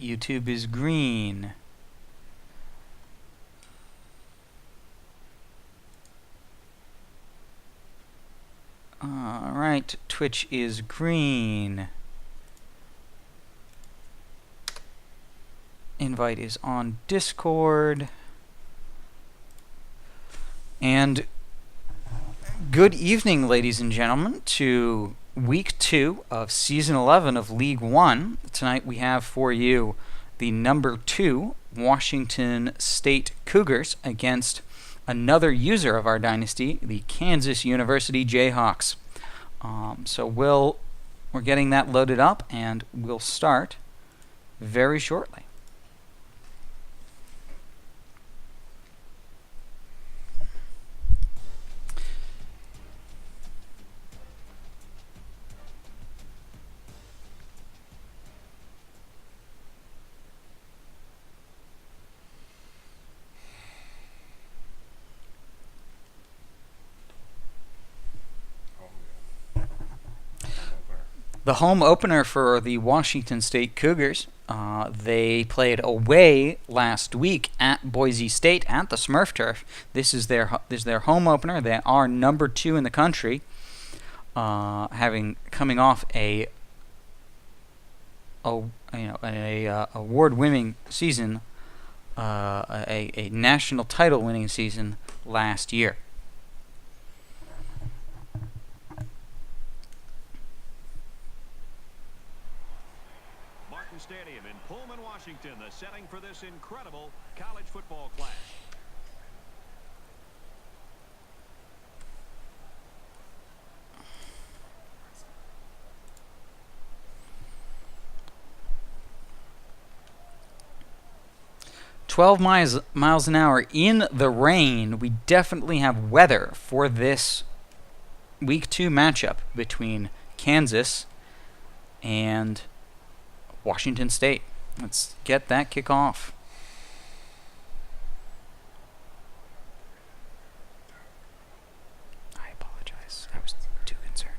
YouTube is green. Alright, Twitch is green. Invite is on Discord. And good evening, ladies and gentlemen, to Week 2 of Season 11 of League 1. Tonight we have for you the number 2 Washington State Cougars against another user of our dynasty, the Kansas University Jayhawks. So we're getting that loaded up, and we'll start very shortly. The home opener for the Washington State Cougars, they played away last week at Boise State at the Smurf Turf. This is their home opener. They are number 2 in the country, coming off an award-winning season, a national title-winning season last year. Stadium in Pullman, Washington, the setting for this incredible college football clash. miles an hour in the rain. We definitely have weather for this Week 2 matchup between Kansas and Washington State. Let's get that kick off. I apologize. I was too concerned.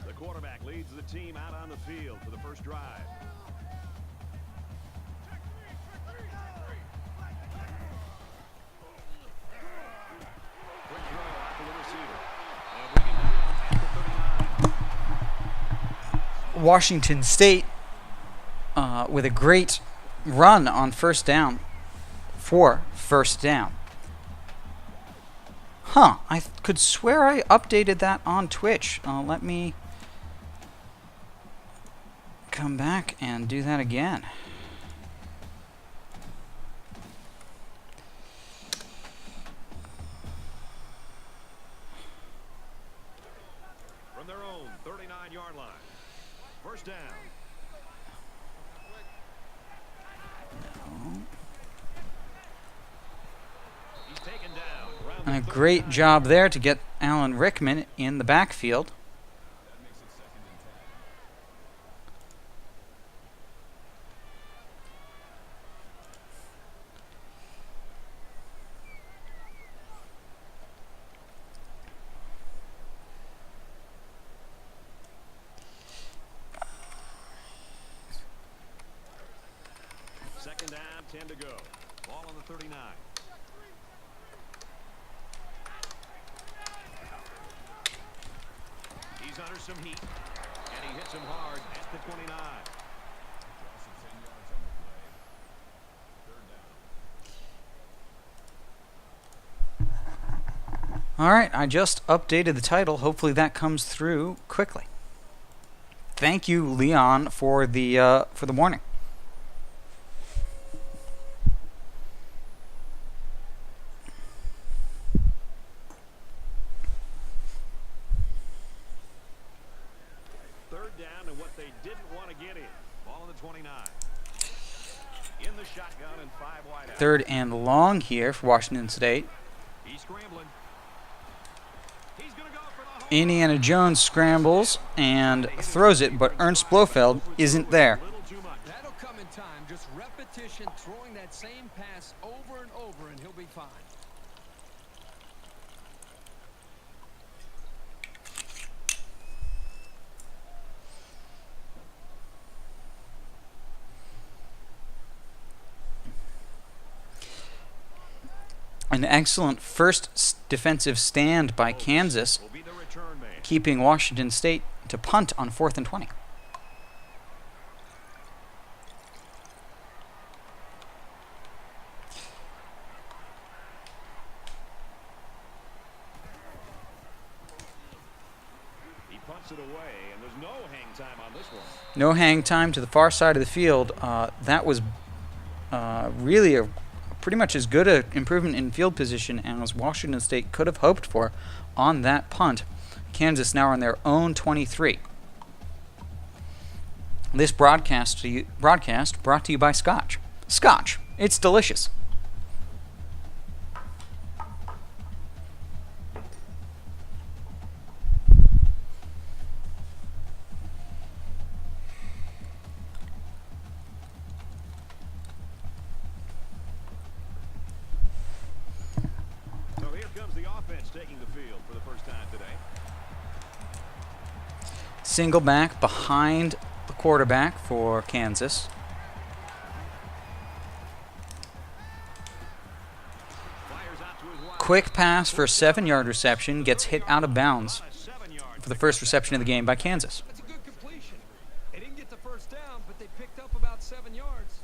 The quarterback leads the team out on the field for the first drive. Quick throw out to the receiver. Bring him down at the 39. Washington State with a great run on first down for first down. I could swear I updated that on Twitch. Let me come back and do that again. From their own 39-yard line. First down. He's taken down. And a great job there to get Alan Rickman in the backfield. Second down, 10 to go. Ball on the 39. He's under some heat, and he hits him hard at the 29. All right, I just updated the title. Hopefully that comes through quickly. Thank you, Leon, for the warning. Third down and what they didn't want to get in. Ball on the 29. In the shotgun and 5 wide out. Third and long here for Washington State. He's scrambling. He's going to go for the home. Indiana Jones scrambles and throws it, but Ernst Blofeld isn't there. That'll come in time. Just repetition, throwing that same pass over and over, and he'll be fine. An excellent first defensive stand by Kansas, Will be the return man. keeping Washington State to punt on 4th and 20. He punts it away, and there's no hang time on this one. No hang time to the far side of the field. That was really a pretty much as good an improvement in field position as Washington State could have hoped for on that punt. Kansas now on their own 23. This broadcast brought to you by Scotch. Scotch, it's delicious. So here comes the offense taking the field for the first time today. Single back behind the quarterback for Kansas. Fires out to his wide. Quick pass for a 7-yard reception, gets hit out of bounds A 7-yard. for the first reception of the game by Kansas. That's a good completion. They didn't get the first down, but they picked up about 7 yards.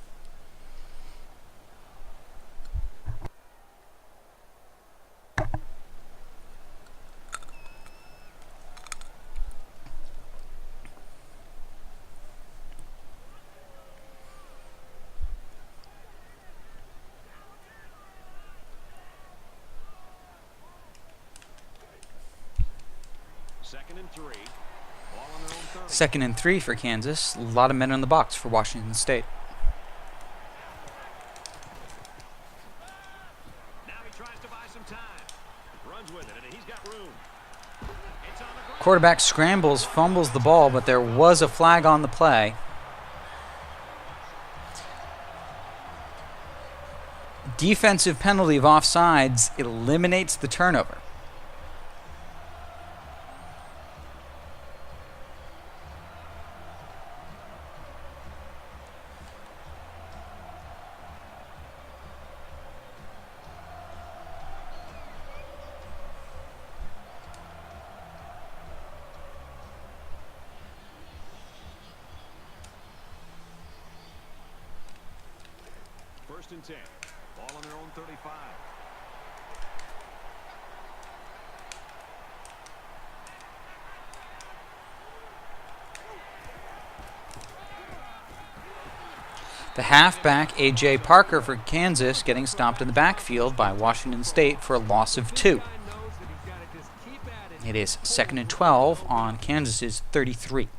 Second and 3. Ball on their own 30. 2nd and 3 for Kansas. A lot of men in the box for Washington State. Now he tries to buy some time. Runs with it, and he's got room. It's on the ground. Quarterback scrambles, fumbles the ball, but there was a flag on the play. Defensive penalty of offsides eliminates the turnover. First and 10. Ball on their own 35. The halfback, A.J. Parker for Kansas, getting stopped in the backfield by Washington State for a loss of 2. Guy knows that he's got to just keep at it. It is 2nd and 12 on Kansas's 33.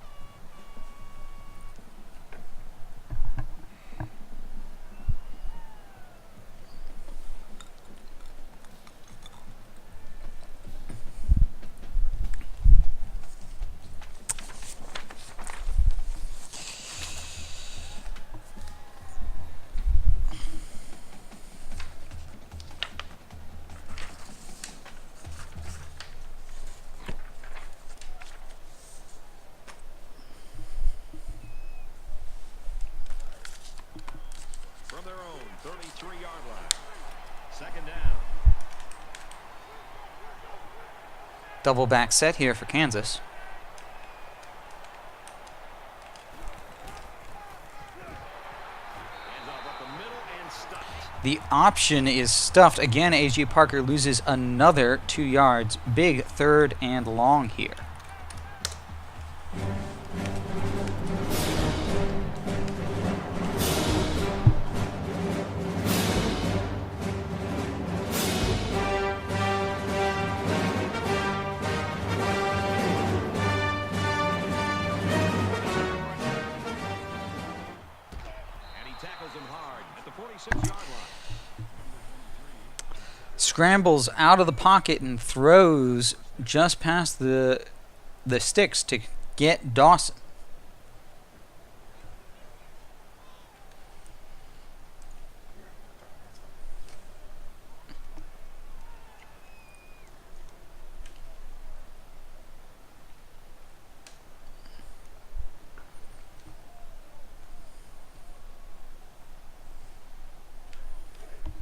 From their own 33-yard line. Second down. Double back set here for Kansas. The option is stuffed. Again, A.J. Parker loses another 2 yards. Big 3rd and long here. Scrambles out of the pocket and throws just past the sticks to get Dawson.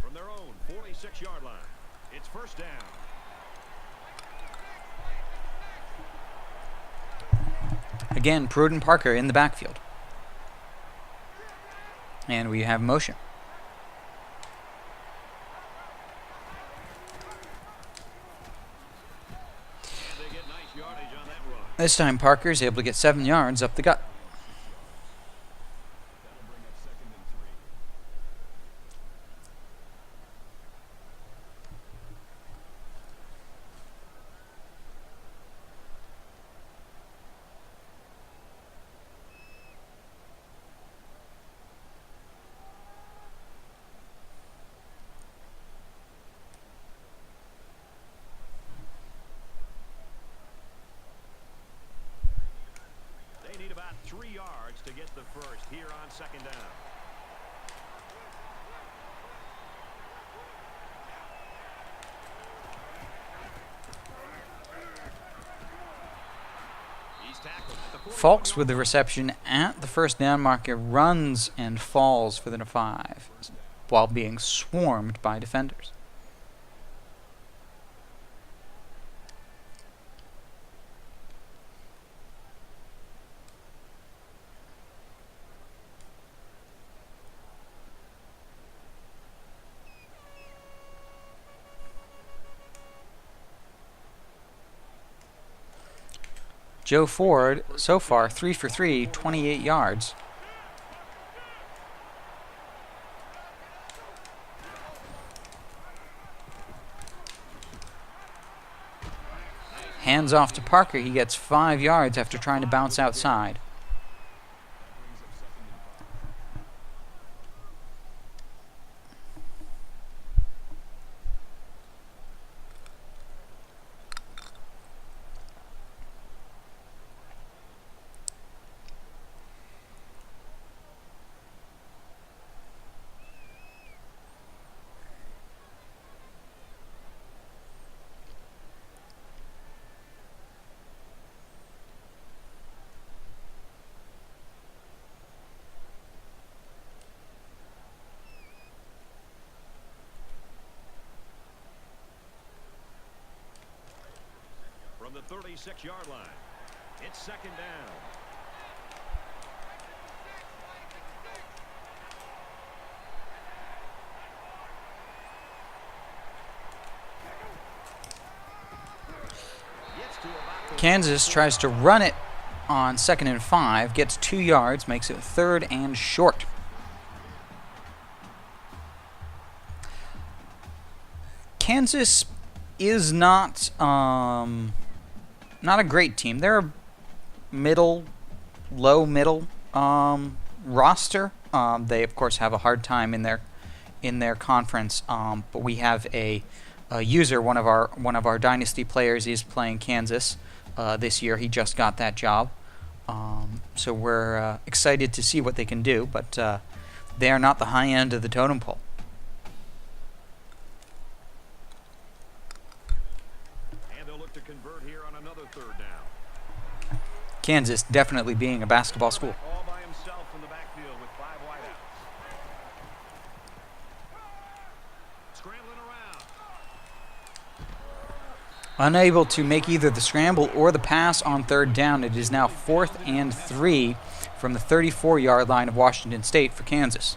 From their own 46-yard line. It's first down. Again, Pruden Parker in the backfield. And we have motion. And they get nice yardage on that run. This time Parker is able to get 7 yards up the gut. They need about 3 yards to get the first here on second down. He's tackled at the 41-yard Falks with the reception at the first down marker, runs and falls for the 5 while being swarmed by defenders. Joe Ford, so far, 3 for 3, 28 yards. Hands off to Parker. He gets 5 yards after trying to bounce outside. from the 36-yard line. It's second down. Kansas tries to run it on 2nd and 5, gets 2 yards, makes it 3rd and short. Kansas is not a great team. They're a low middle roster. They of course have a hard time in their conference. But we have a user, one of our dynasty players, is playing Kansas this year. He just got that job, so we're excited to see what they can do. But they are not the high end of the totem pole. To convert here on another 3rd down. Kansas definitely being a basketball school. All by himself in the backfield with 5 wideouts. Scrambling around. Unable to make either the scramble or the pass on 3rd down. It is now 4th and 3 from the 34-yard line of Washington State for Kansas.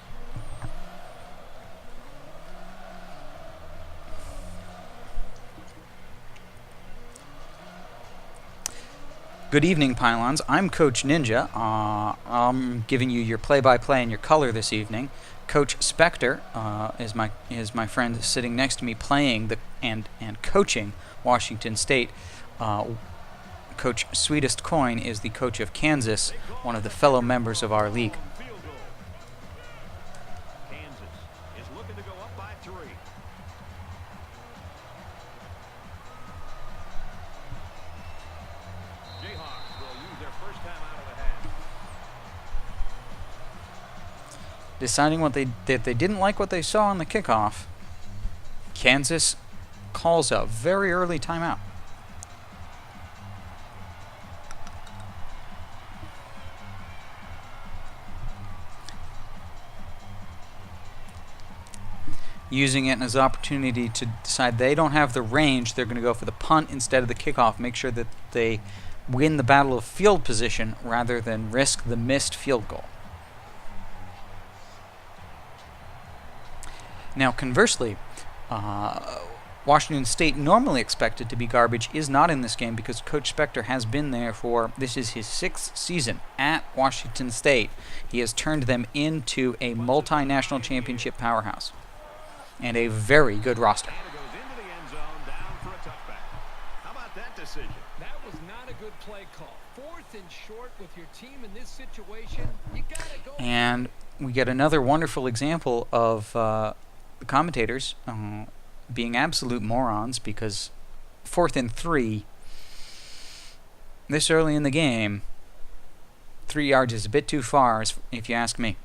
Good evening, Pylons. I'm Coach Ninja. I'm giving you your play-by-play and your color this evening. Coach Spectre is my friend sitting next to me, playing and coaching Washington State. Coach SweetestCoin is the coach of Kansas, one of the fellow members of our league. Kansas is looking to go up by 3. Jayhawks will use their first time out of the half. Deciding that they didn't like what they saw on the kickoff, Kansas calls a very early timeout. Using it as an opportunity to decide they don't have the range, they're going to go for the punt instead of the kickoff, make sure that they win the battle of field position rather than risk the missed field goal. Now, conversely, Washington State, normally expected to be garbage, is not in this game because Coach Spectre has been there this is his 6th season at Washington State. He has turned them into a multinational championship powerhouse and a very good roster. And it goes into the end zone, down for a touchback. How about that decision? That was not a good play call. 4th and short with your team in this situation. You gotta go. And we get another wonderful example of the commentators being absolute morons, because 4th and 3 this early in the game, 3 yards is a bit too far, if you ask me.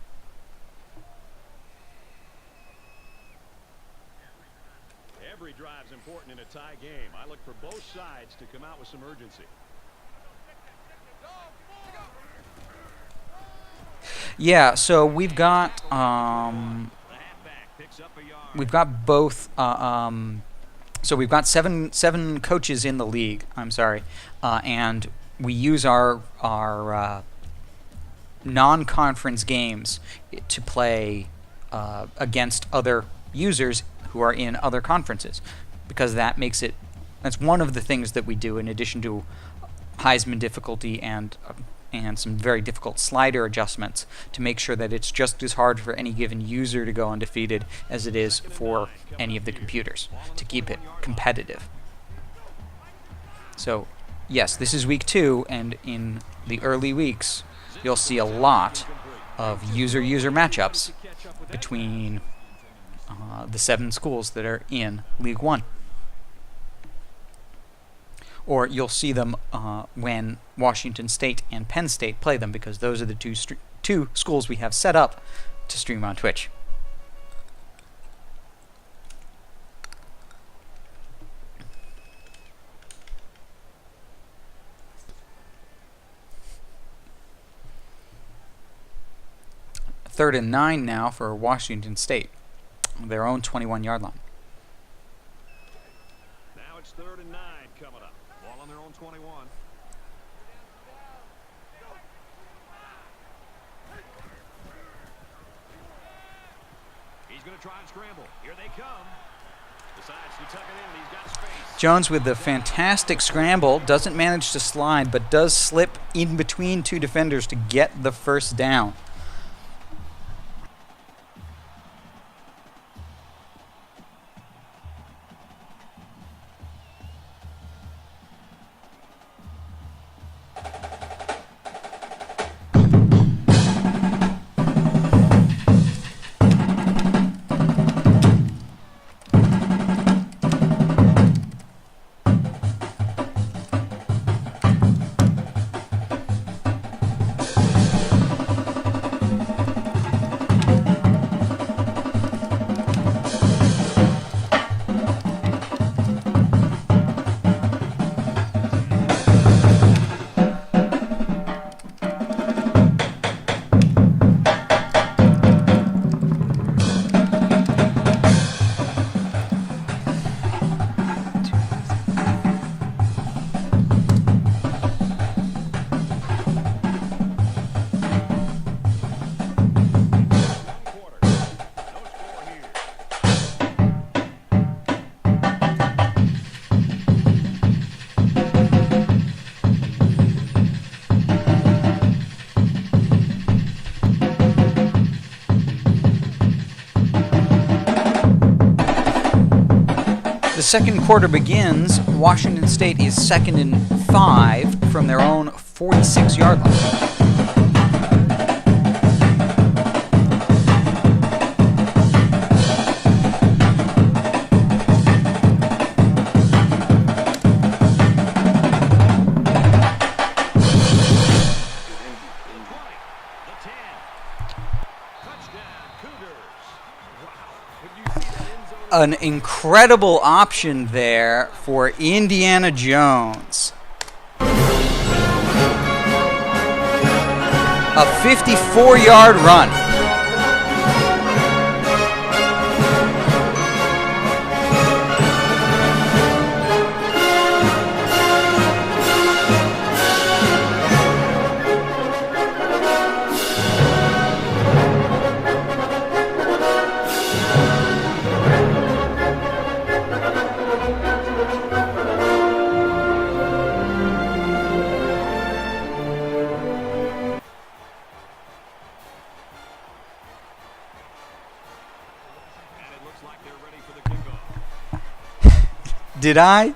Every drive's important in a tie game. I look for both sides to come out with some urgency. Yeah, so we've got The halfback picks up a yard. we've got both. So we've got seven coaches in the league. I'm sorry, and we use our non-conference games to play against other users who are in other conferences, because that's one of the things that we do, in addition to Heisman difficulty and some very difficult slider adjustments, to make sure that it's just as hard for any given user to go undefeated as it is for any of the computers, to keep it competitive. So yes, this is week 2, and in the early weeks you'll see a lot of user-user matchups between the 7 schools that are in League 1. Or you'll see them when Washington State and Penn State play them, because those are the two schools we have set up to stream on Twitch. Third and 9 now for Washington State, their own 21-yard line. Now it's 3rd and 9 coming up. Ball on their own 21. He's going to try and scramble. Here they come. Decides to tuck it in, and he's got space. Jones with the fantastic scramble, doesn't manage to slide, but does slip in between 2 defenders to get the first down. The second quarter begins. Washington State is 2nd and 5 from their own 46-yard line. An incredible option there for Indiana Jones. A 54-yard run. Did I?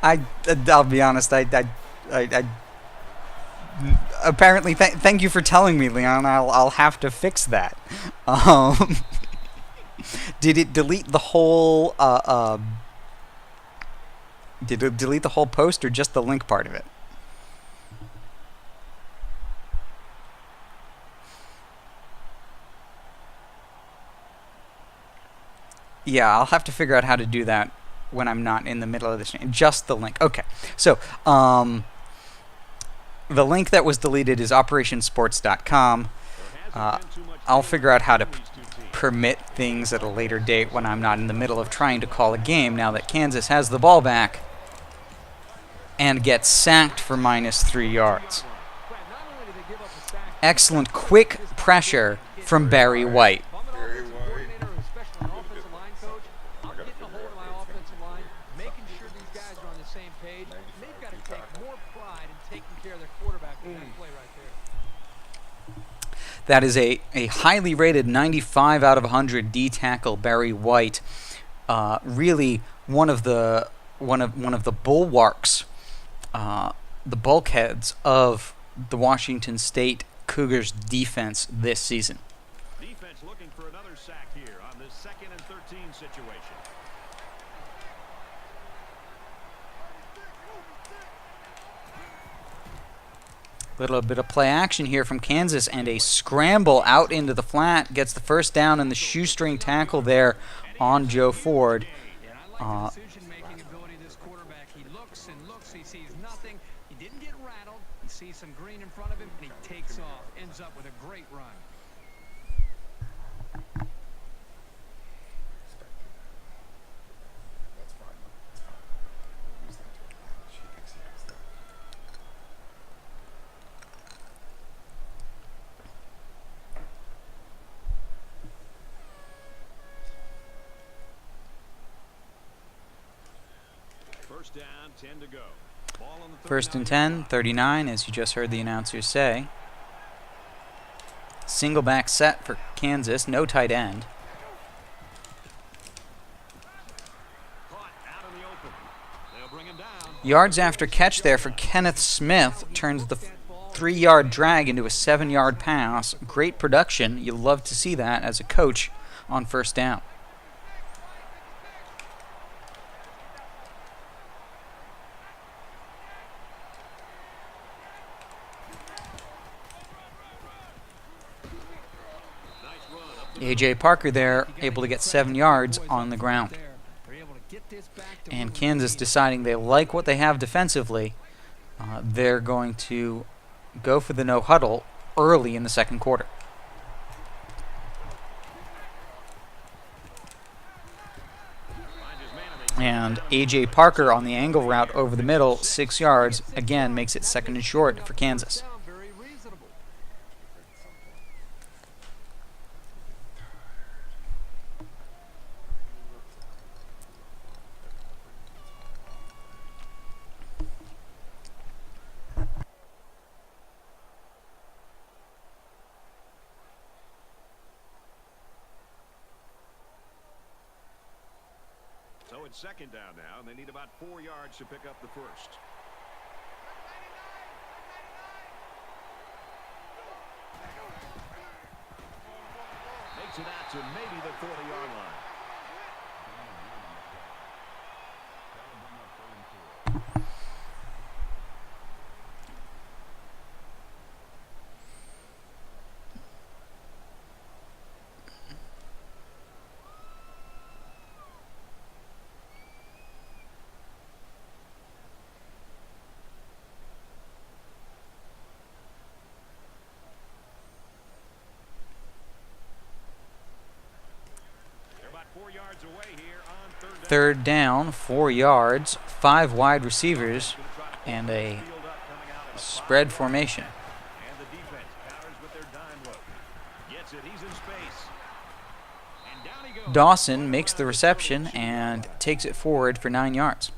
I'll be honest. I apparently. Thank you for telling me, Leon. I'll have to fix that. Did it delete the whole? Did it delete the whole post or just the link part of it? Yeah, I'll have to figure out how to do that when I'm not in the middle of the stream. Just the link. Okay. So, the link that was deleted is operationsports.com. I'll figure out how to permit things at a later date when I'm not in the middle of trying to call a game now that Kansas has the ball back and gets sacked for -3 yards. Excellent quick pressure from Barry White. That is a highly rated 95 out of 100 D tackle, Barry White. Really one of the bulwarks, the bulkheads of the Washington State Cougars defense this season. Defense looking for another sack here on this 2nd and 13 situation. Little bit of play action here from Kansas and a scramble out into the flat. Gets the first down and the shoestring tackle there on Joe Ford. Decision-making ability of this quarterback. He looks and looks. He sees nothing. He didn't get rattled. He sees some green in front of him, and he takes off. Ends up with a great run. First down, 10 to go. Ball on the 1st and 10, 39, as you just heard the announcers say. Single back set for Kansas, no tight end. Caught out in the open. They'll bring him down. Yards after catch there for Kenneth Smith. Turns the 3-yard drag into a 7-yard pass. Great production. You love to see that as a coach on first down. A.J. Parker there, able to get 7 yards on the ground. And Kansas deciding they like what they have defensively. They're going to go for the no huddle early in the second quarter. And A.J. Parker on the angle route over the middle, 6 yards, again makes it 2nd and short for Kansas. on second down now, and they need about 4 yards to pick up the first. Makes it out to maybe the 40-yard line. They're about 4 yards away here on third down. 3rd down, 4 yards, 5 wide receivers, and a spread formation. And the defense counters with their dime look. Gets it. He's in space. And down he goes. Dawson makes the reception and takes it forward for 9 yards.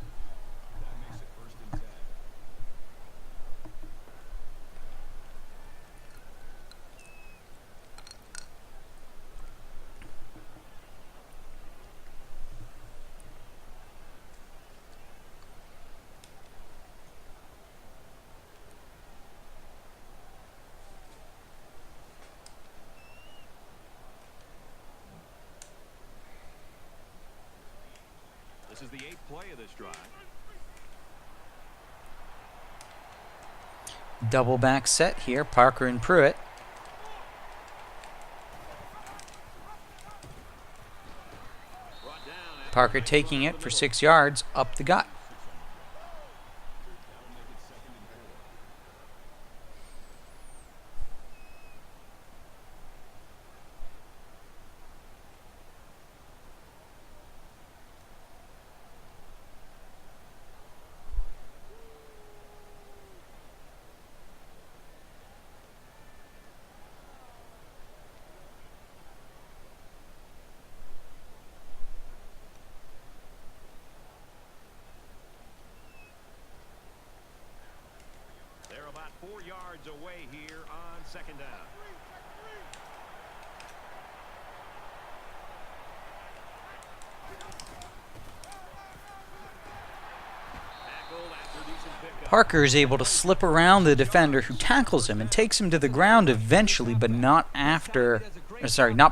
This is the 8th play of this drive. Double back set here, Parker and Pruitt. Brought down after Parker taking it for 6 yards up the gut. They're about 4 yards away here on second down. Tackled after decent pickup. Parker is able to slip around the defender who tackles him and takes him to the ground eventually, but not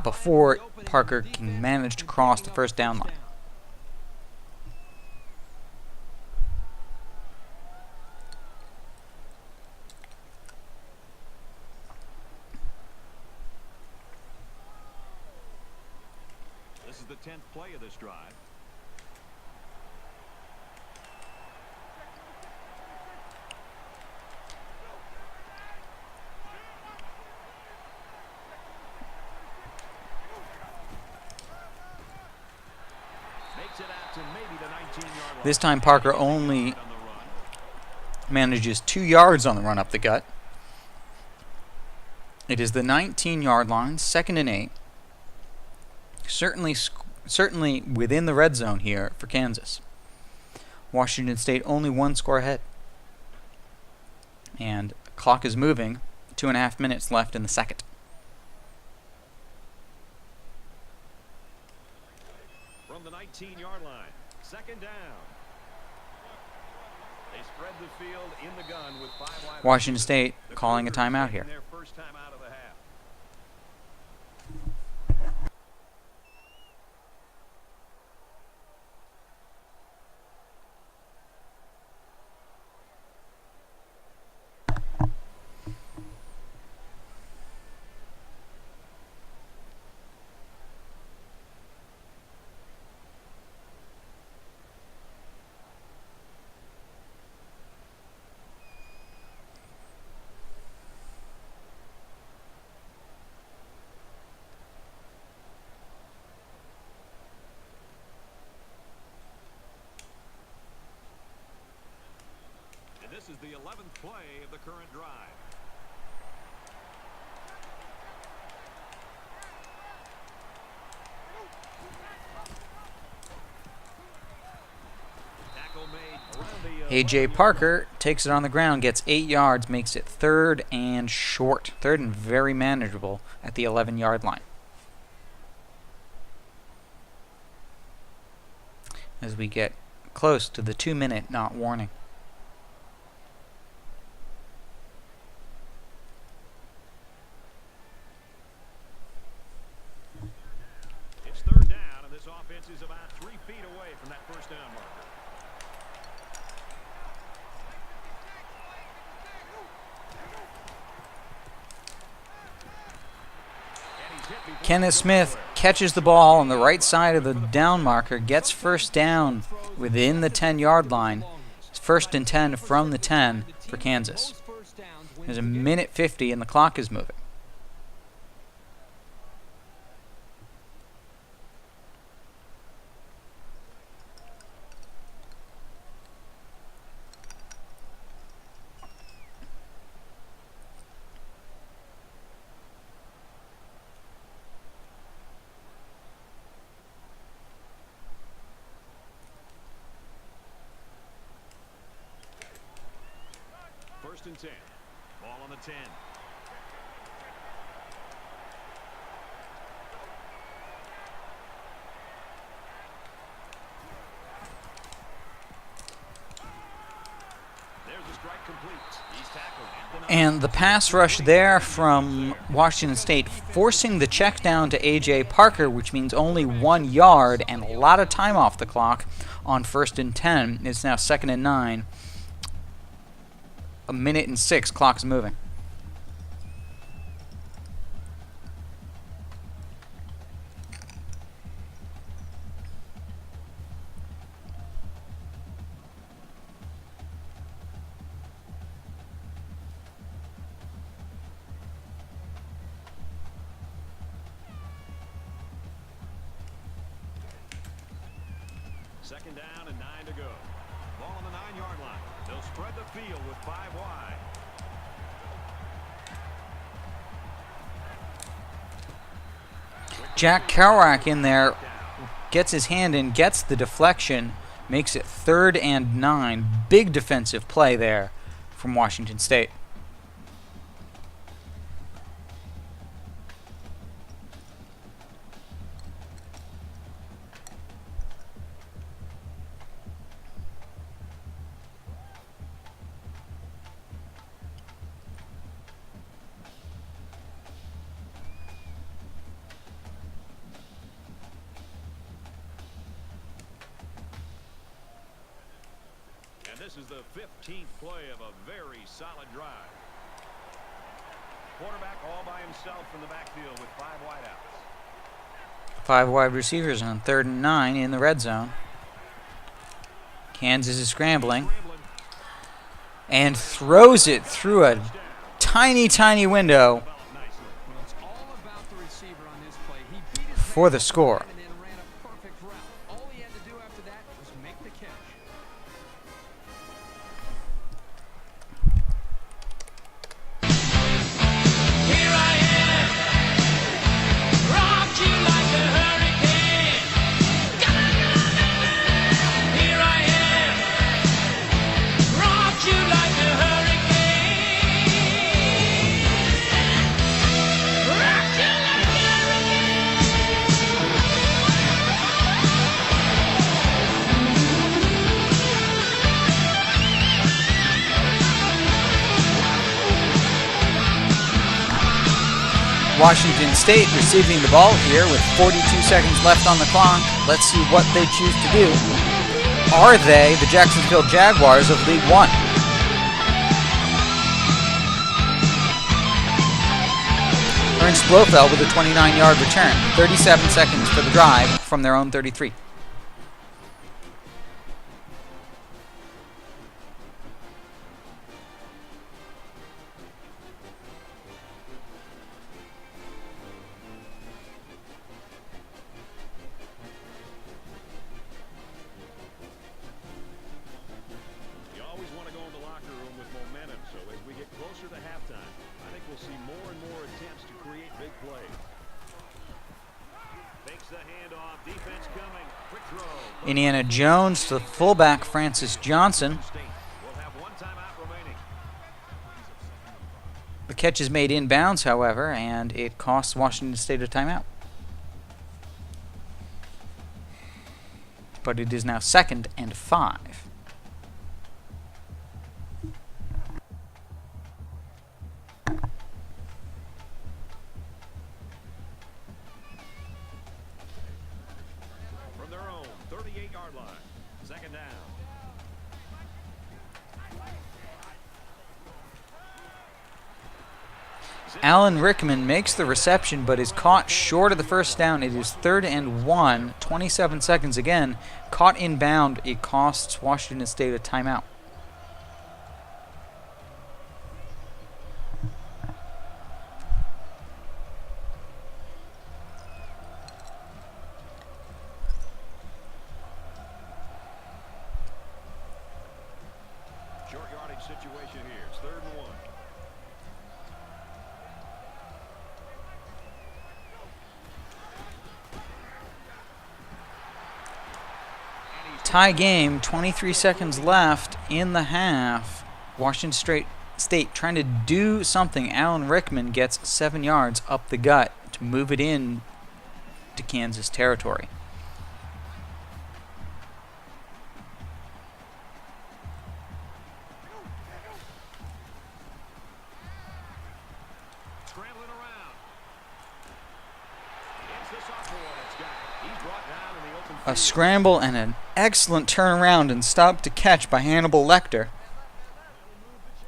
before Parker can manage to cross the 1st down line. This is the 10th play of this drive. Makes it out to maybe the 19-yard line. This time Parker only On the run. manages 2 yards on the run up the gut. It is the 19-yard line, 2nd and 8. Certainly within the red zone here for Kansas. Washington State only 1 score ahead. And clock is moving. 2.5 minutes left in the 2nd. From the 19-yard line, 2nd down. They spread the field in the gun with 5 wide Washington receivers. State The calling a Cougars timeout taking here. their first time out of the half. And this is the 11th play of the current drive. Tackle made around the A.J. Parker takes it on the ground, gets 8 yards, makes it 3rd and short. 3rd and very manageable at the 11-yard line. as we get close to the 2-minute not warning. It's third down, and this offense is about 3 feet away from that first down marker. Kenneth Smith catches the ball on the right side of the down marker, gets first down within the 10-yard line. It's 1st and 10 from the 10 for Kansas. There's a minute 50 and the clock is moving. First and 10. Ball on the 10. There's the strike complete. He's tackled. And the pass rush there from Washington State, forcing the check down to A.J. Parker, which means only 1 yard and a lot of time off the clock on 1st and 10. It's now 2nd and 9. A minute and 6, clock's moving. Second down and 9 to go. Ball on the 9-yard line. They'll spread the field with 5 wide. Jack Kerouac in there gets his hand in, gets the deflection, makes it 3rd and 9. Big defensive play there from Washington State. And this is the 15th play of a very solid drive. Quarterback all by himself in the backfield with 5 wideouts. 5 wide receivers on 3rd and 9 in the red zone. Kansas is scrambling and throws it through a tiny, tiny window for the score. Washington State receiving the ball here with 42 seconds left on the clock. Let's see what they choose to do. Are they the Jacksonville Jaguars of League 1? Ernst Blofeld with a 29-yard return. 37 seconds for the drive from their own 33. Indiana Jones to fullback Francis Johnson. The catch is made inbounds, however, and it costs Washington State a timeout. but it is now 2nd and 5. From their own 38-yard line. 2nd down. Alan Rickman makes the reception but is caught short of the first down. It is 3rd and 1, 27 seconds again. Caught inbound. It costs Washington State a timeout. Short yardage situation here. It's 3rd and 1. Tie game, 23 seconds left in the half. Washington State trying to do something. Alan Rickman gets 7 yards up the gut to move it in to Kansas territory. Scrambling around. It's the sophomore that's got it. He's brought down in the open A field. scramble and an excellent turnaround and stop to catch by Hannibal Lecter.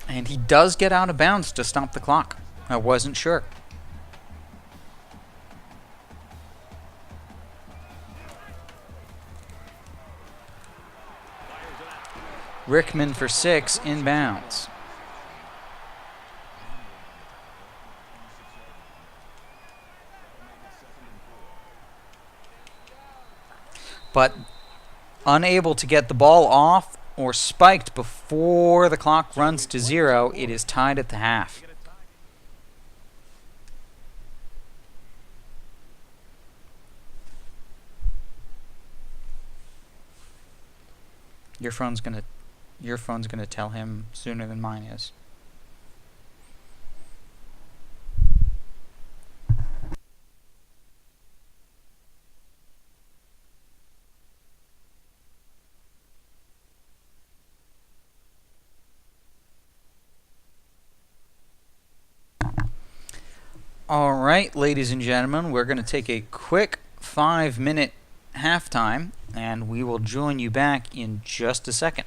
And he does get out of bounds to stop the clock. I wasn't sure. Rickman for 6 inbounds. But unable to get the ball off or spiked before the clock runs to 0, it is tied at the half. Your phone's gonna tell him sooner than mine is. All right, ladies and gentlemen, we're going to take a quick 5-minute halftime, and we will join you back in just a second.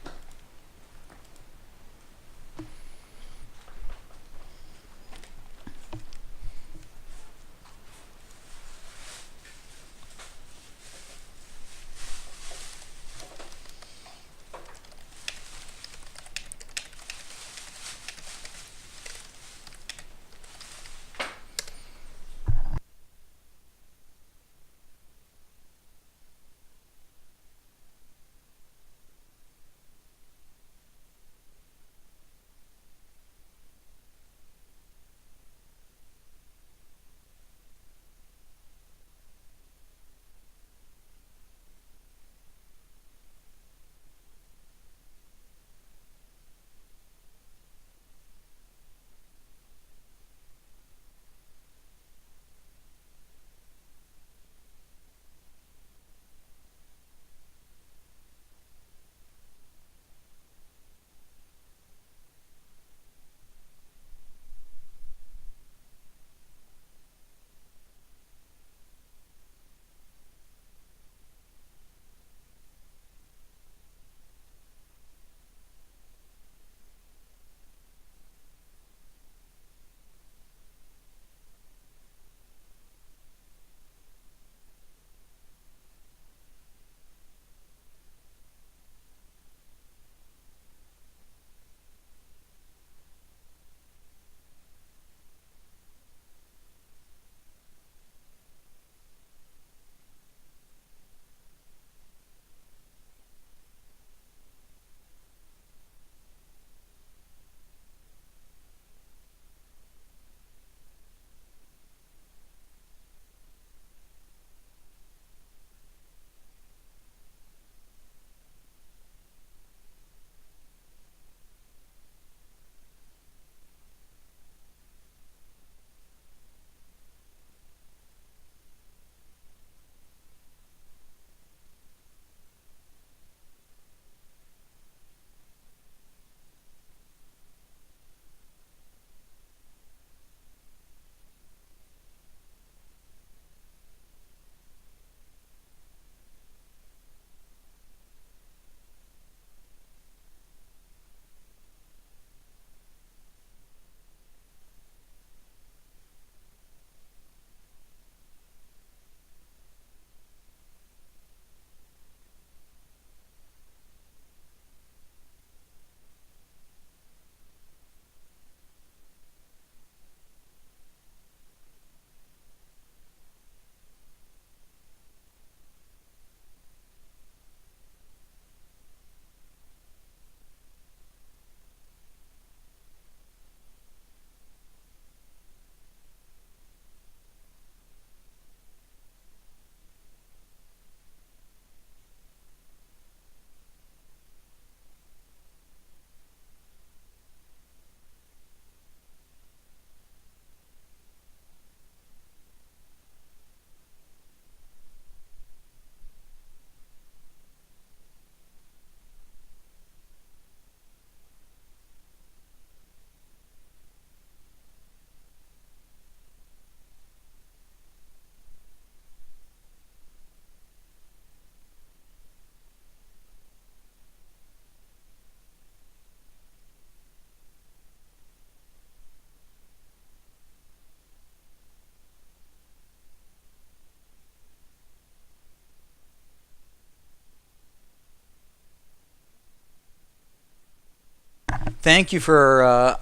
thank you for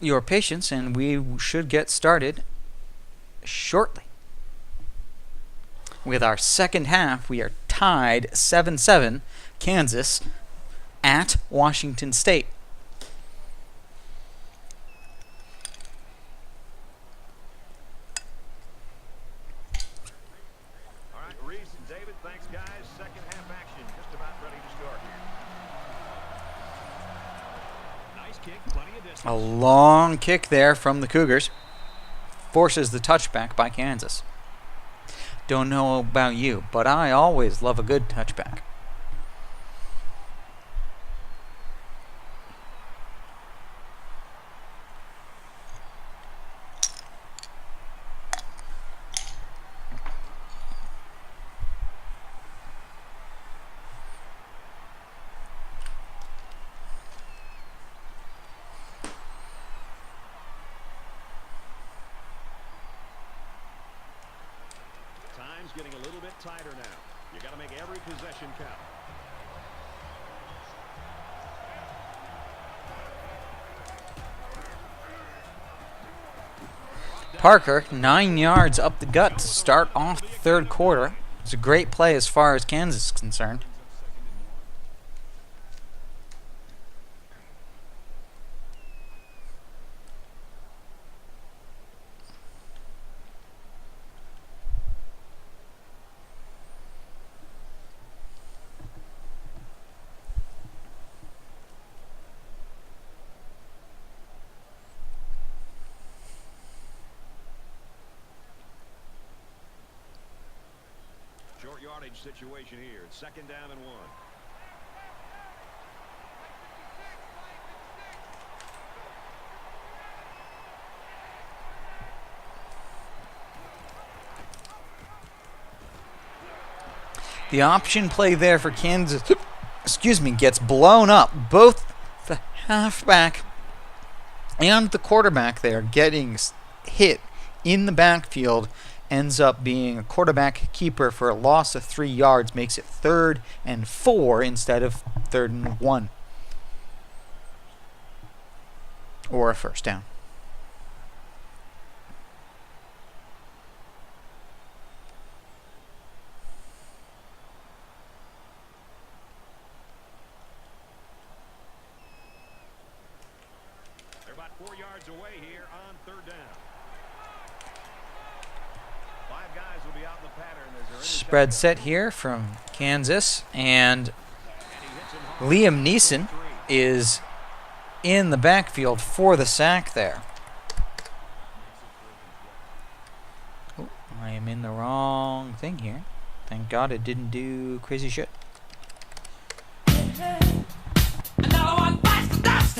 your patience, and we should get started shortly. With our second half, we are tied 7-7, Kansas at Washington State. All right, Reese and David, thanks, guys. Second half action just about ready to start here. Nice kick, plenty of distance. A long kick there from the Cougars. Forces the touchback by Kansas. Don't know about you, but I always love a good touchback. Time's getting a little bit tighter now. You got to make every possession count. Parker, 9 yards up the gut to start off the third quarter. It's a great play as far as Kansas is concerned. Short yardage situation here. It's 2nd down and 1. The option play there for Kansas, gets blown up. Both the halfback and the quarterback there getting hit in the backfield. Ends up being a quarterback keeper for a loss of 3 yards, makes it 3rd and 4 instead of 3rd and 1. Or a first down. They're about 4 yards away here on 3rd down. Spread set here from Kansas, and Liam Neeson is in the backfield for the sack there. Oh, I am in the wrong thing here. Thank God it didn't do crazy shit. Another one bites the dust.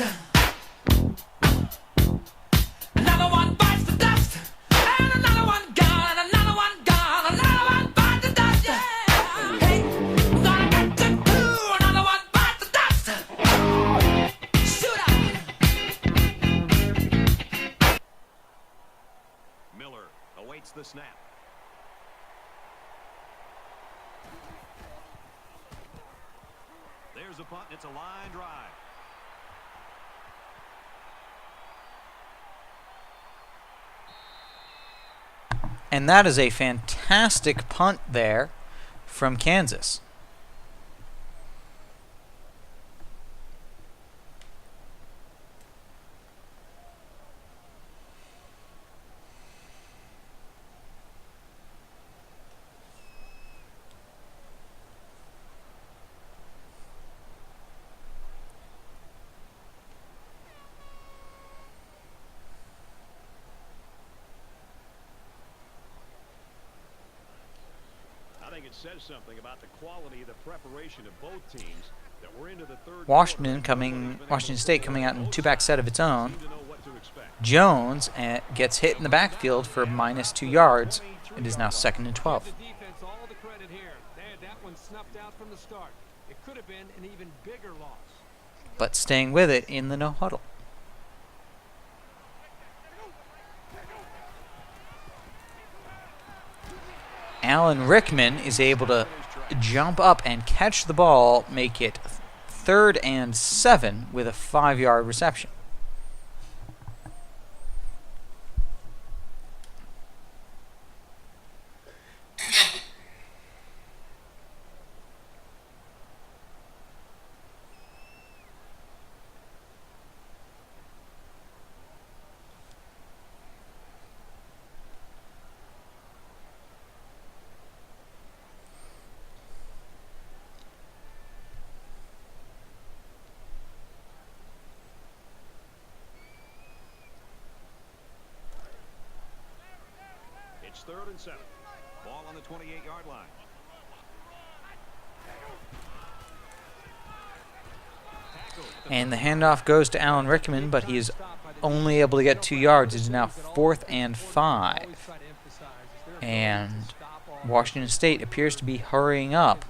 Another one bites the dust. And another one gone. Another one gone. Another one bites the dust. Yeah. Hey, we're gonna get to do. Another one bites the dust. Shoot up. Miller awaits the snap. There's a punt. It's a line drive. And that is a fantastic punt there from Kansas. I think it says something about the quality of the preparation of both teams that we're into the third Washington quarter. State coming out in a two-back set of its own. Seem to know what to expect. Jones gets hit in the backfield for -2 yards. It is now 2nd and 12. Give the defense all the credit here. They had that one snuffed out from the start. It could have been an even bigger loss. But staying with it in the no huddle. Alan Rickman is able to jump up and catch the ball, make it 3rd and 7 with a 5-yard reception. It's 3rd and 7. Ball on the 28-yard line. And the handoff goes to Alan Rickman, but he is only able to get 2 yards. It is now 4th and 5. And Washington State appears to be hurrying up.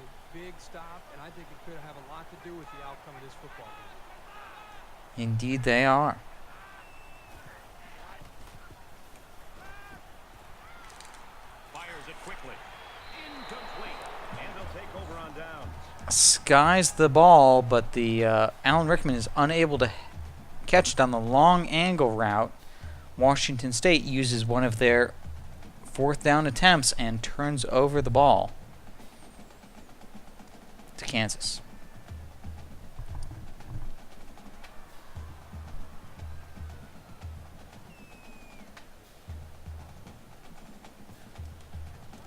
Indeed they are. Skies the ball, but the Alan Rickman is unable to catch it on the long angle route. Washington State uses one of their 4th down attempts and turns over the ball to Kansas.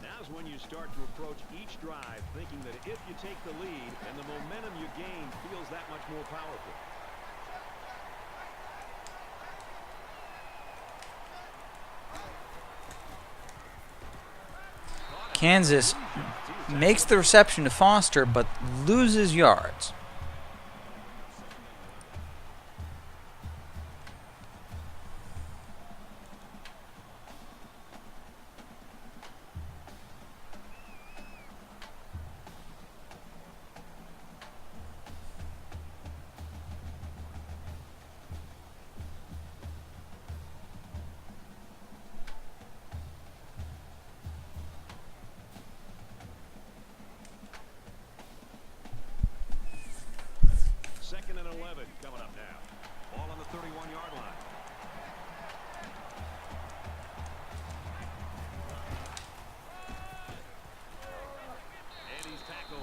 Now's when you start to approach each drive thinking that if you take the lead and the momentum you gain feels that much more powerful. Kansas makes the reception to Foster, but loses yards. Coming up now. Ball on the 31-yard line.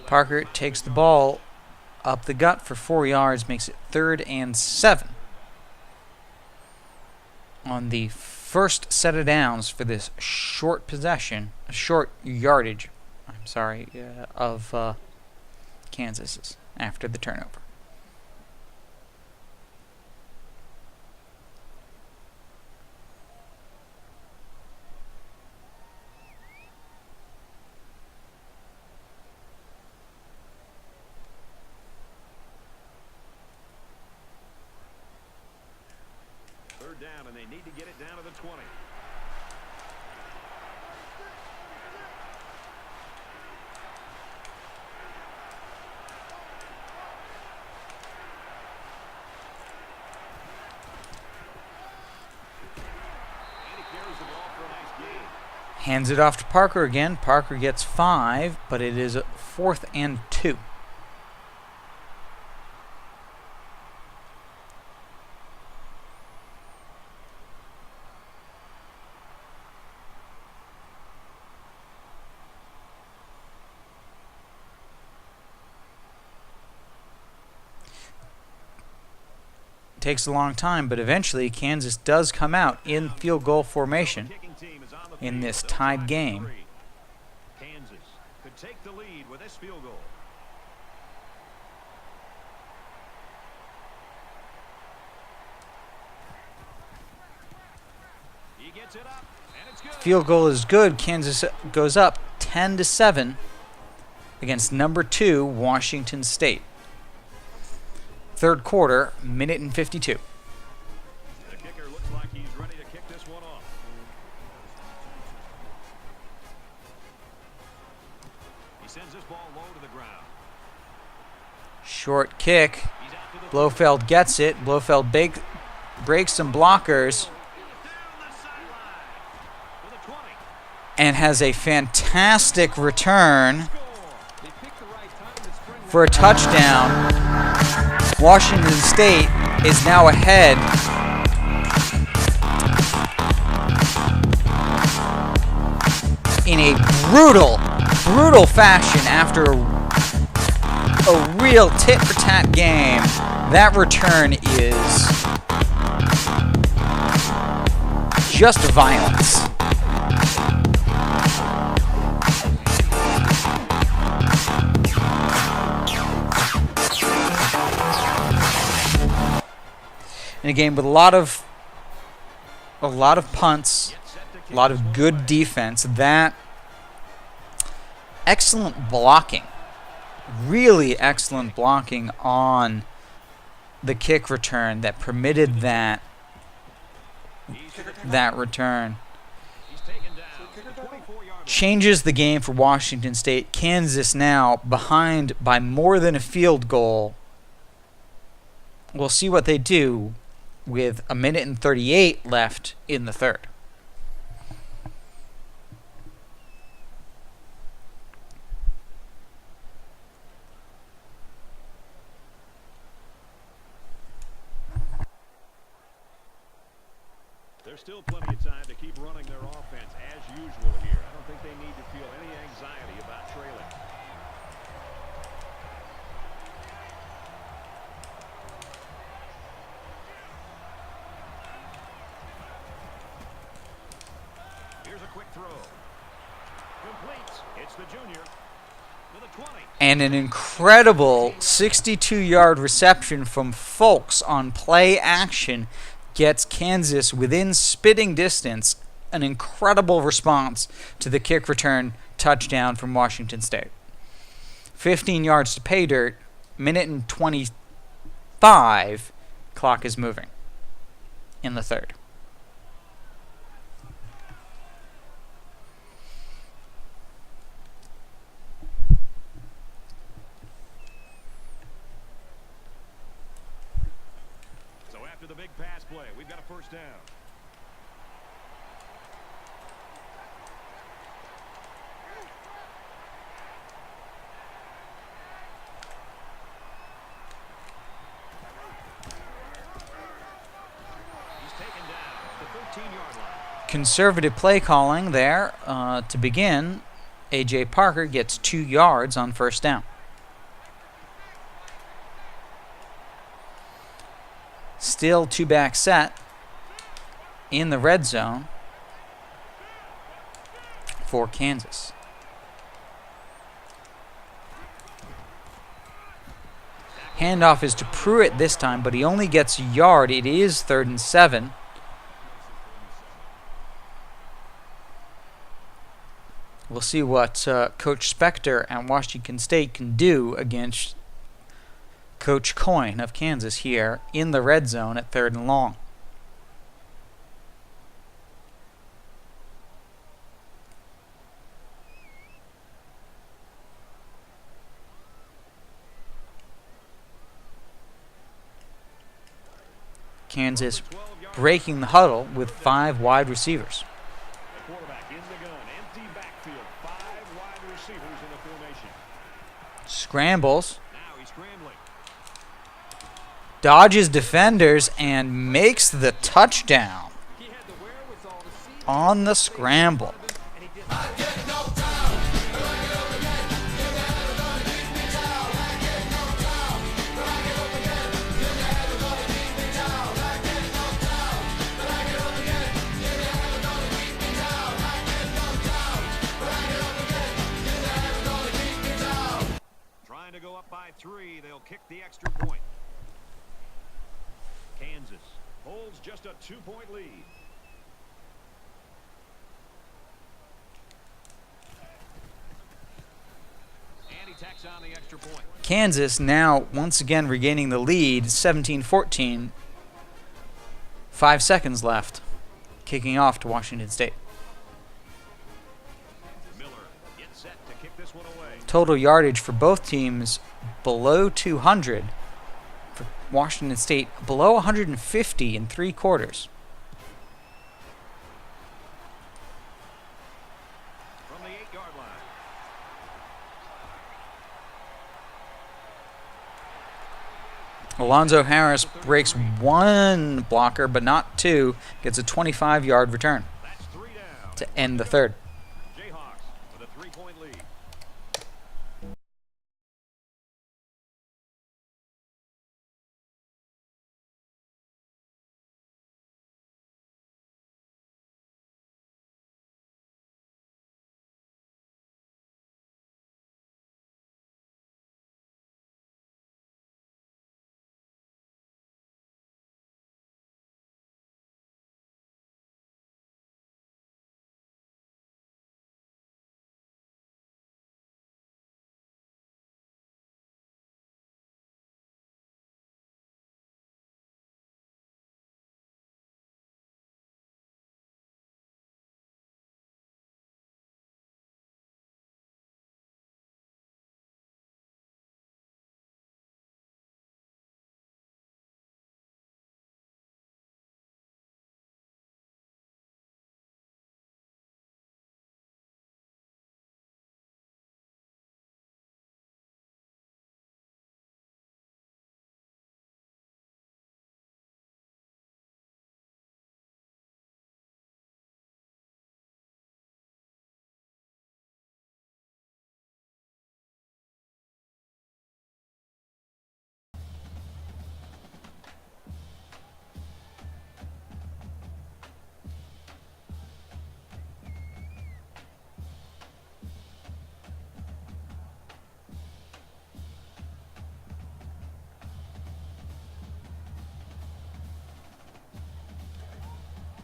Parker takes the ball up the gut for 4 yards, makes it 3rd and 7. On the first set of downs for this short possession, short yardage, of Kansas after the turnover. Down, and they need to get it down to the 20. And he carries the ball for a nice gain. Hands it off to Parker again. Parker gets 5, but it is 4th and 2. Takes a long time, but eventually Kansas does come out in field goal formation in this tied game. Kansas could take the lead with this field goal. He gets it up, and it's good. Field goal is good. Kansas goes up 10-7 against number 2 Washington State. 3rd quarter, minute and 52. The kicker looks like he's ready to kick this one off. He sends this ball low to the ground. Short kick. Blofeld gets it. Blofeld breaks some blockers and has a fantastic return for a touchdown. Washington State is now ahead in a brutal fashion after a real tit-for-tat game. That return is just violence. In a game with a lot of punts, a lot of good defense, that excellent blocking, really excellent blocking on the kick return that permitted that return. Changes the game for Washington State. Kansas now behind by more than a field goal. We'll see what they do with a minute and 38 left in the third. There's still plenty of time to keep running their offense as usual here. I don't think they need to feel any anxiety about trailing. Here's a quick throw. Complete. It's the junior to the 20. And an incredible 62-yard reception from Folks on play action gets Kansas within spitting distance. An incredible response to the kick return touchdown from Washington State. 15 yards to pay dirt, minute and 25, clock is moving in the third. So after the big pass play, we've got a first down. He's taken down at the 13-yard line. Conservative play calling there to begin. A.J. Parker gets 2 yards on first down. Still two-back set in the red zone for Kansas. Handoff is to Pruitt this time, but he only gets a yard. It is 3rd and 7. We'll see what Coach Spectre and Washington State can do against Coach Coin of Kansas here in the red zone at 3rd and long. Kansas breaking the huddle with 5 wide receivers. The quarterback in the gun, empty backfield, 5 wide receivers in the formation. Scrambles, Now he's scrambling. dodges defenders, and makes the touchdown on the scramble. Trying to go up by 3. They'll kick the extra point. Kansas holds just a 2-point lead. And he tacks on the extra point. Kansas now once again regaining the lead, 17-14. 5 seconds left, kicking off to Washington State. Miller gets set to kick this one away. Total yardage for both teams below 200. For Washington State, below 150 in 3 quarters. From the 8-yard line. Alonzo Harris breaks one blocker, but not two. Gets a 25-yard return That's 3 down. to end the third. Jayhawks with a 3-point lead.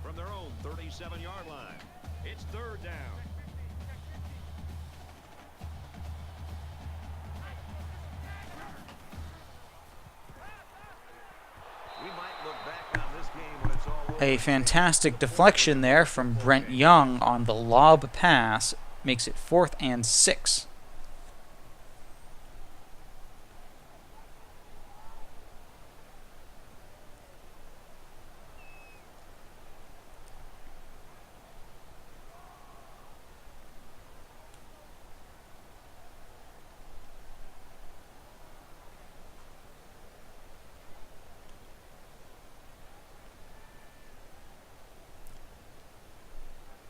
From their own 37-yard line, it's 3rd down. We might look back on this game when it's all over. A fantastic deflection there from Brent Young on the lob pass makes it 4th and 6.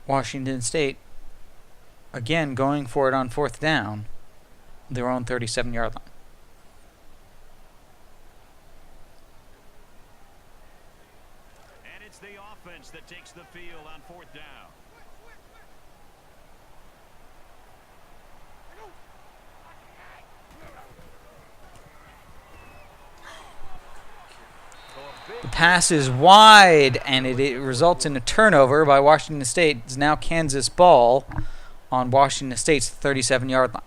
Washington State, again, going for it on 4th down, their own 37-yard line. And it's the offense that takes the field on 4th down. The pass is wide, and it results in a turnover by Washington State. It's now Kansas ball on Washington State's 37-yard line.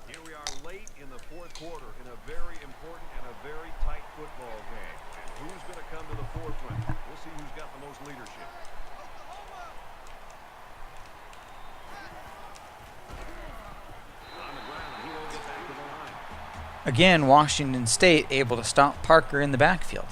Here we are late in the 4th quarter in a very important and a very tight football game. And who's going to come to the forefront? We'll see who's got the most leadership. On the ground, he won't get back to the line. Again, Washington State able to stop Parker in the backfield.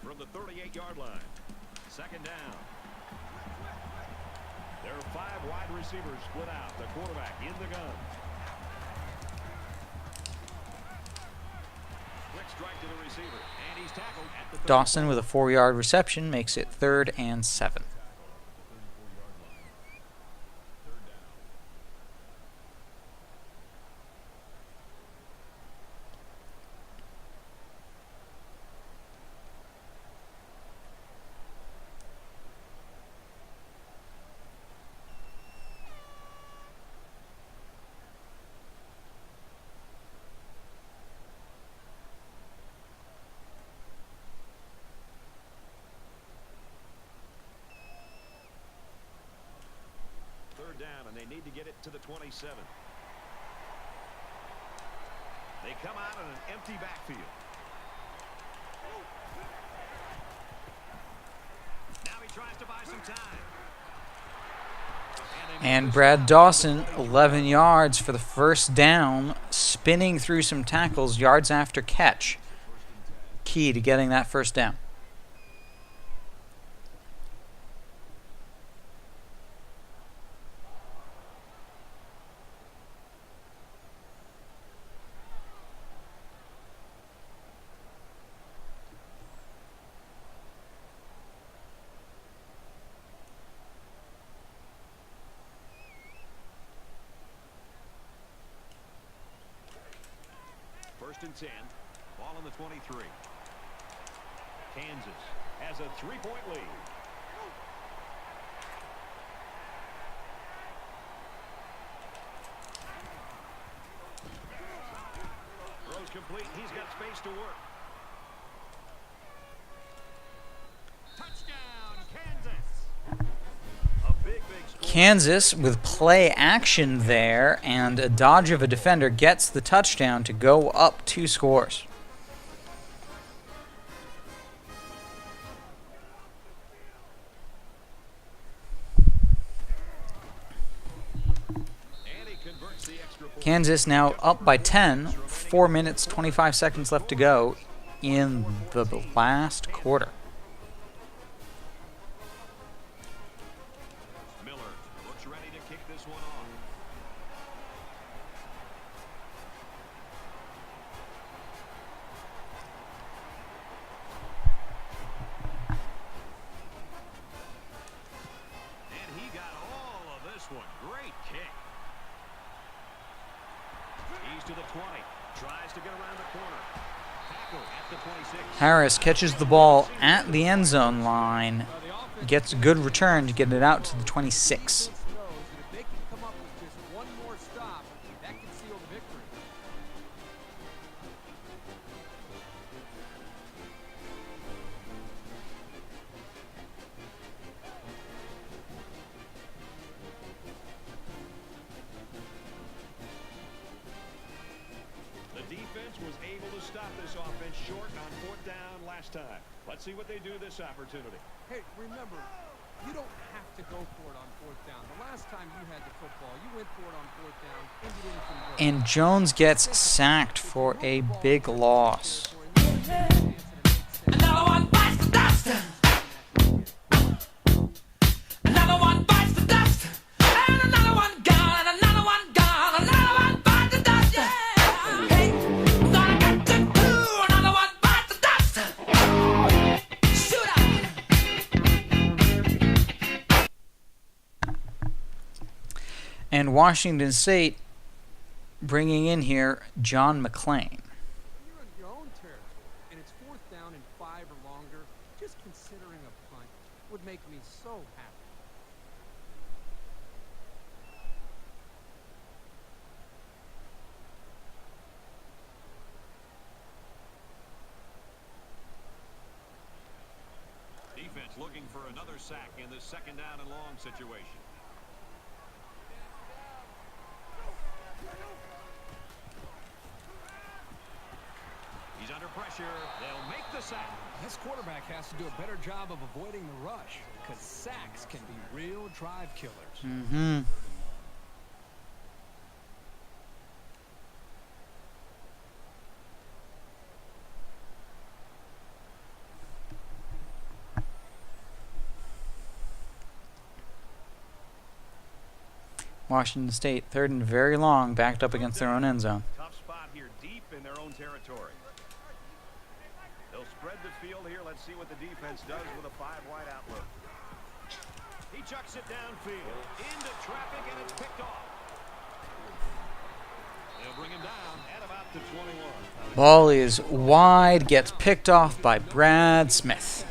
From the 38-yard line, 2nd down. There are 5 wide receivers split out. The quarterback in the gun. Quick strike to the receiver, and he's tackled at the 30. Dawson with a 4-yard reception makes it 3rd and 7. and they need to get it to the 27. They come out in an empty backfield. Now he tries to buy some time. And Brad Dawson, 11 yards for the first down, spinning through some tackles, yards after catch. Key to getting that first down. First and 10. Ball on the 23. Kansas has a 3-point lead. Throws complete. He's got space to work. Touchdown, Kansas. A big score. Kansas with play action there, and a dodge of a defender gets the touchdown to go up 2 scores. Kansas now up by 10, 4 minutes, 25 seconds left to go in the last quarter. Miller looks ready to kick this one off. And he got all of this one. Great kick. He's to the 20. Tries to get around the corner. Tackle at the 26. Harris catches the ball at the end zone line, gets a good return to get it out to the 26. Knows that if they can come up with just one more stop, that can seal the victory. The defense was able to stop this offense short on 4th down last time. Let's see what they do this opportunity. Hey, remember, you don't have to go for it on 4th down. The last time you had the football, you went for it on 4th down, and you didn't convert. And Jones gets sacked for a big loss. Another one bites the dust. Another one bites the dust. And another one gone. And another one gone. Another one bites the dust. Yeah. Hey, I'm gonna get to do. Another one bites the dust. Shoot out. And Washington State bringing in here John McClain. You're in your own territory, and it's 4th down and 5 or longer. Just considering a punt would make me so happy. Defense looking for another sack in this 2nd down and long situation. He's under pressure. They'll make the sack. This quarterback has to do a better job of avoiding the rush, because sacks can be real drive killers. Mm-hmm. Washington State, 3rd and very long, backed up against their own end zone. Tough spot here, deep in their own territory. They'll spread the field here. Let's see what the defense does with a 5-wide outlook. He chucks it downfield into traffic, and it's picked off. They'll bring him down at about the 21. Ball is wide, gets picked off by Brad Smith.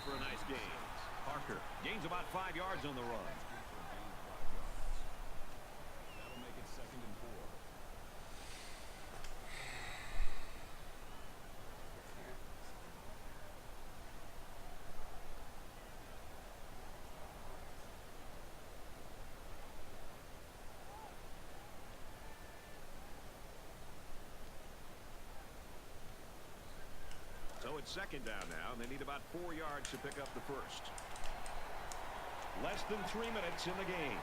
for a nice gain. Parker gains about 5 yards on the run. That'll make it 2nd and 4. So it's 2nd down now, and they need about 4 yards to pick up the first. Less than 3 minutes in the game.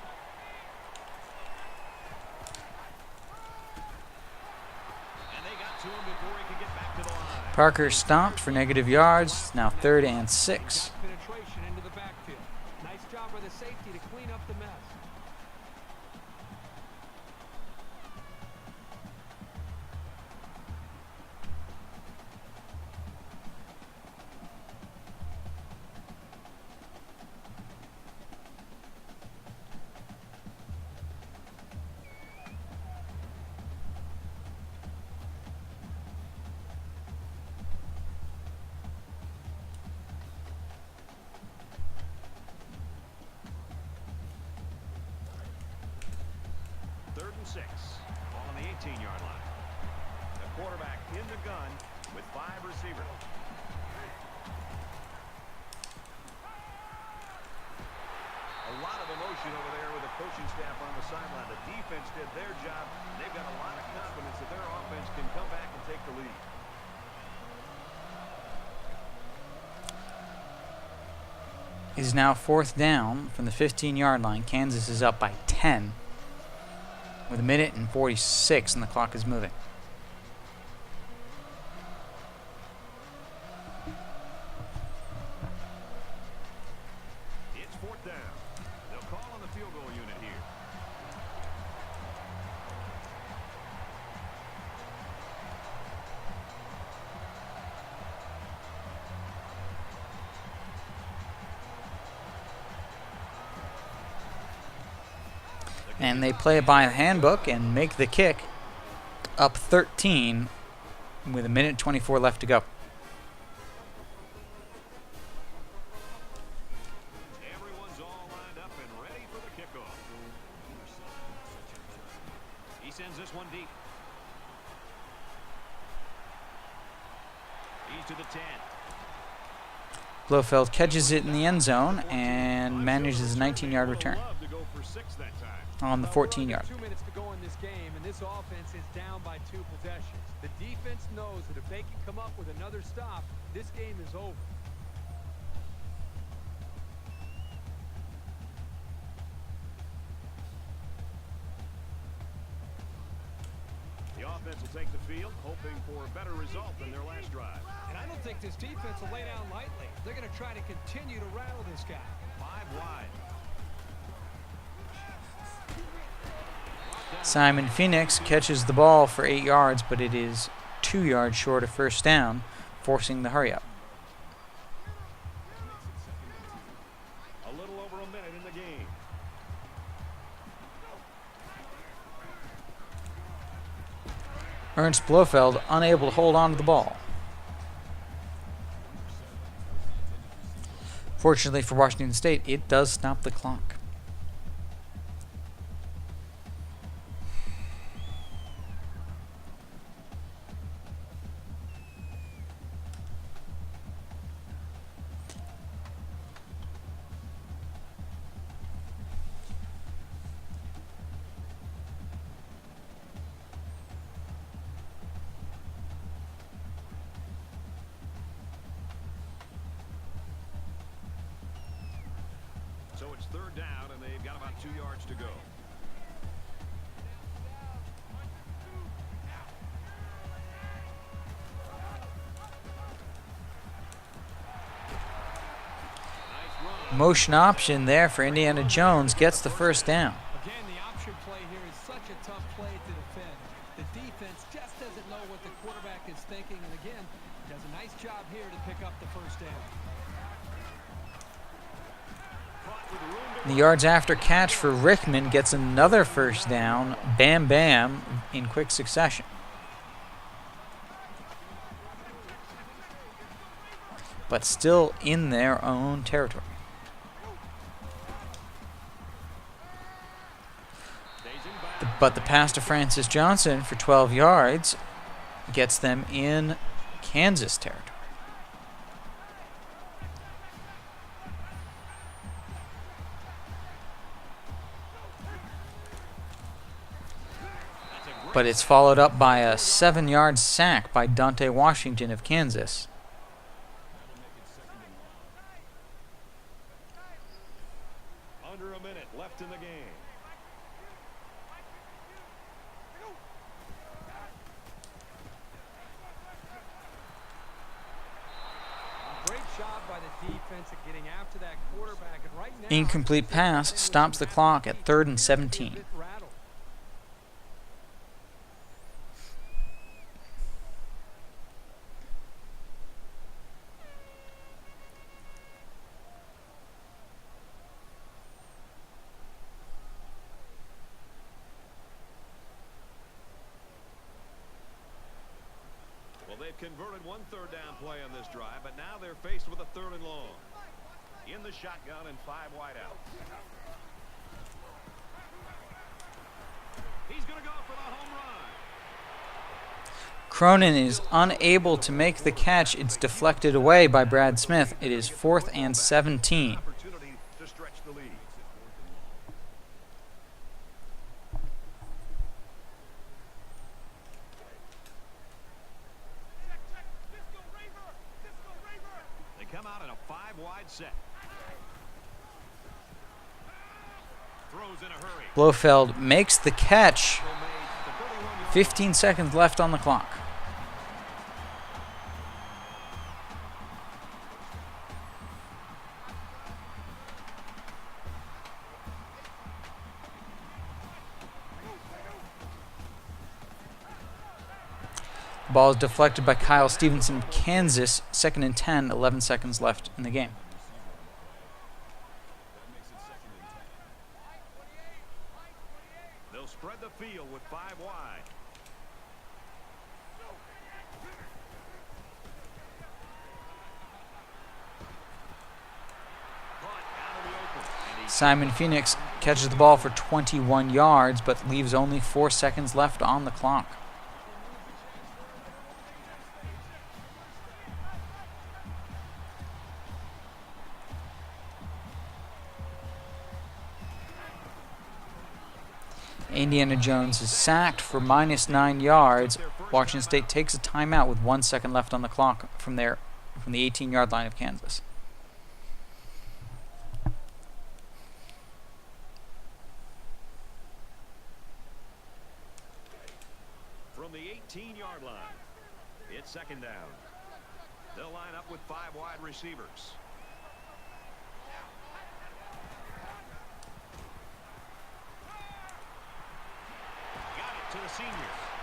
And they got to him before he could get back to the line. Parker stopped for negative yards. Now 3rd and 6. Penetration into the backfield. Nice job by the safety to clean up the mess. Third and 6. Ball on the 18-yard line. The quarterback in the gun with 5 receivers. A lot of emotion over there with the coaching staff on the sideline. The defense did their job. They've got a lot of confidence that their offense can come back and take the lead. It is now 4th down from the 15-yard line. Kansas is up by 10 with 1 minute and 46, and the clock is moving. It's 4th down. They'll call on the field goal unit here. And they play it by the handbook and make the kick, up 13 with 1 minute 24 left to go. Everyone's all lined up and ready for the kickoff. He sends this one deep. He's to the 10. Blofeld catches it in the end zone and manages a 19-yard return Love to go for 6 that time. on the 14-yard. 2 minutes to go in this game, and this offense is down by 2 possessions. The defense knows that if they can come up with another stop, this game is over. The offense will take the field, hoping for a better result than their last drive. And I don't think this defense will lay down lightly. They're going to try to continue to rattle this guy. 5 wide. Simon Phoenix catches the ball for 8 yards, but it is 2 yards short of first down, forcing the hurry up. A little over a minute in the game. Ernst Blofeld unable to hold on to the ball. Fortunately for Washington State, it does stop the clock. So it's 3rd down, and they've got about 2 yards to go. Motion option there for Indiana Jones, gets the first down. Again, the option play here is such a tough play to defend. The defense just doesn't know what the quarterback is thinking, and again, does a nice job here to pick up the first down. The yards after catch for Rickman gets another first down, bam bam, in quick succession. but still in their own territory. But the pass to Francis Johnson for 12 yards gets them in Kansas territory. But it's followed up by a 7-yard sack by Dante Washington of Kansas. Under a minute left in the game. Great job by the defense at getting after that quarterback. And right now, Incomplete pass stops the clock at 3rd and 17. Well, they've converted one third down play on this drive, but now they're faced with a 3rd and long. In the shotgun and 5 wide out. He's going to go for the home run. Cronin is unable to make the catch. It's deflected away by Brad Smith. It is 4th and 17. Opportunity to stretch the lead. They come out in a 5 wide set. Throws in a hurry. Blofeld makes the catch. 15 seconds left on the clock. Ball is deflected by Kyle Stevenson, Kansas. 2nd and 10, 11 seconds left in the game. They'll spread the field with 5 wide. Caught out of the open. And he's Simon Phoenix catches the ball for 21 yards, but leaves only 4 seconds left on the clock. Indiana Jones is sacked for -9 yards. Washington State takes a timeout with 1 second left on the clock from the 18-yard line of Kansas. from the 18-yard line. It's 2nd down. They'll line up with 5 wide receivers. Got it to the senior.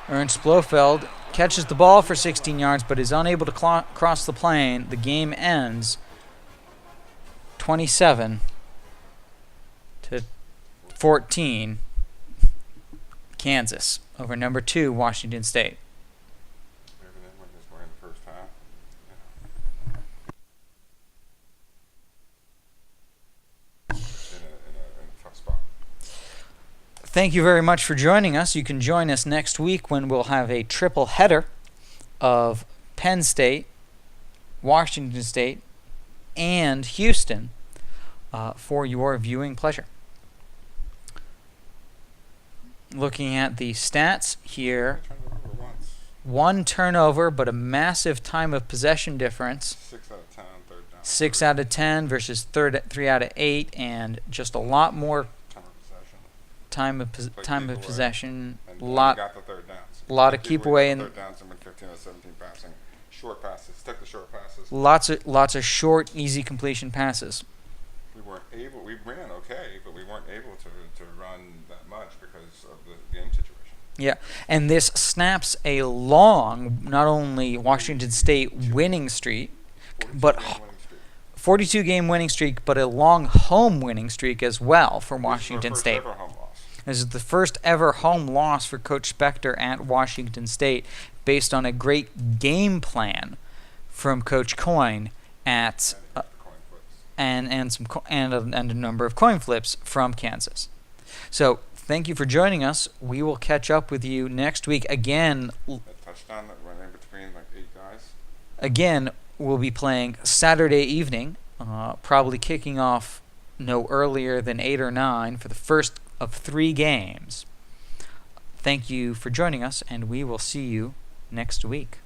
Ernst Blofeld catches the ball for 16 yards but is unable to cross the plane. The game ends 27-14 Kansas over number 2 Washington State. Thank you very much for joining us. You can join us next week when we'll have a triple header of Penn State, Washington State, and Houston for your viewing pleasure. Looking at the stats here, 1 turnover, but a massive time of possession difference. 6 out of 10 on 3rd down. 6 out of 10 versus 3 out of 8, and just a lot more Time of possession. time of keep away. possession. And Lot got the 3rd downs. lot of keep away and and 3rd downs and went 15 out of 17 passing. Short passes. Took the short passes. lots of short, easy completion passes. We weren't able. We ran okay, but we weren't able to run that much because of the game situation. Yeah, and this snaps a long, not only Washington State winning streak, but 42 game winning streak, but a long home winning streak as well for Washington State. Ever home loss. This is the first ever home loss for Coach Spectre at Washington State, based on a great game plan from Coach Coin at Coin flips. and a number of coin flips from Kansas. So thank you for joining us. We will catch up with you next week again. That touchdown that went in between like 8 guys. Again, we'll be playing Saturday evening, probably kicking off no earlier than 8 or 9 for the first of 3 games. Thank you for joining us, and we will see you next week.